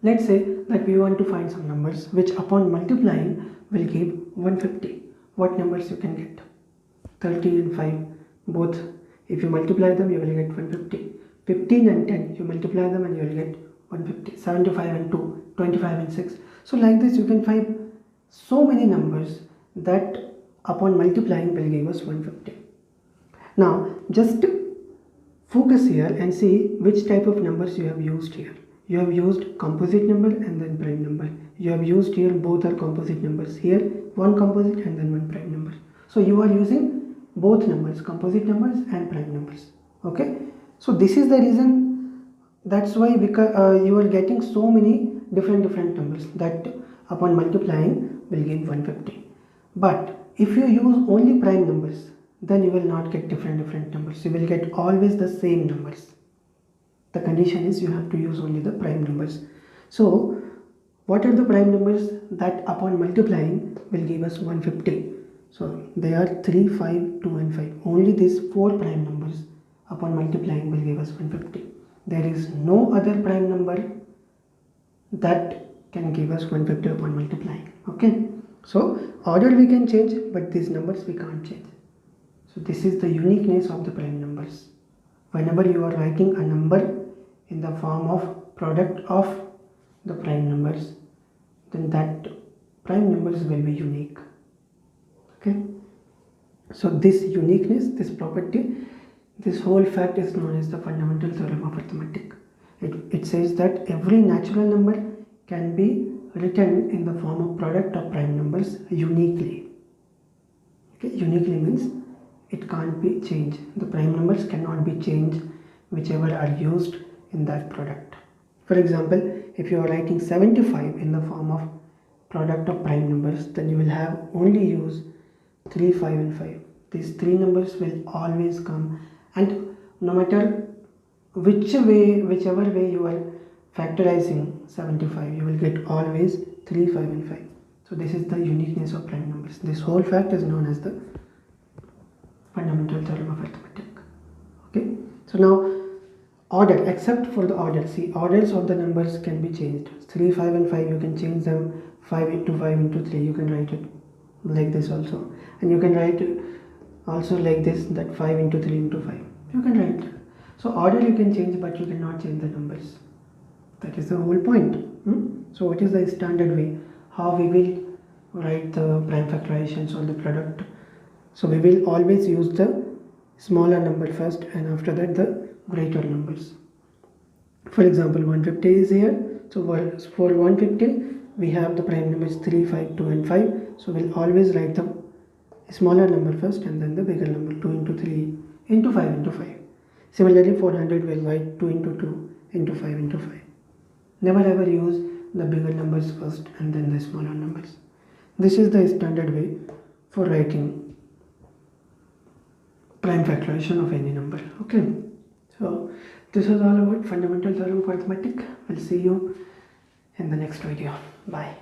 Let's say that we want to find some numbers which upon multiplying will give 150. What numbers you can get? 30 and 5 both, if you multiply them you will get 150. 15 and 10 you multiply them and you will get 150. 75 and 2, 25 and 6. So like this you can find so many numbers that upon multiplying will give us 150. Now just focus here and see which type of numbers you have used here. You have used composite number and then prime number. You have used here both are composite numbers. Here one composite and then one prime number. So you are using both numbers, composite numbers and prime numbers. Okay. So this is the reason, that's why you are getting so many different numbers that upon multiplying will give 150. But if you use only prime numbers, then you will not get different numbers. You will get always the same numbers. The condition is you have to use only the prime numbers. So what are the prime numbers that upon multiplying will give us 150? So they are 3, 5, 2 and 5. Only these 4 prime numbers upon multiplying will give us 150. There is no other prime number that can give us 150 upon multiplying. Okay. So order we can change, but these numbers we can't change. So this is the uniqueness of the prime numbers. Whenever you are writing a number in the form of product of the prime numbers, then that prime numbers will be unique. Okay. So this uniqueness, this property, this whole fact is known as the fundamental theorem of arithmetic. It says that every natural number can be written in the form of product of prime numbers uniquely. Okay. Uniquely means it can't be changed. The prime numbers cannot be changed whichever are used in that product. For example, if you are writing 75 in the form of product of prime numbers, then you will have only use 3, 5 and 5. These 3 numbers will always come, and no matter whichever way you are factorizing 75, you will get always 3, 5 and 5. So this is the uniqueness of prime numbers. This whole fact is known as the fundamental theorem of arithmetic. Okay. So now order, except for the order, see, orders of the numbers can be changed. 3, 5 and 5 you can change them. 5 into 5 into 3 you can write it like this also, and you can write also like this, that 5 into 3 into 5 you can write. So order you can change, but you cannot change the numbers. That is the whole point. So what is the standard way how we will write the prime factorizations or the product? So we will always use the smaller number first, and after that the greater numbers. For example, 150 is here. So for 150 we have the prime numbers 3, 5, 2 and 5. So we'll always write the smaller number first and then the bigger number, 2 into 3 into 5 into 5. Similarly 400 will write 2 into 2 into 5 into 5. Never ever use the bigger numbers first and then the smaller numbers. This is the standard way for writing prime factorization of any number. Okay. So this is all about fundamental theorem of arithmetic. We'll see you in the next video. Bye.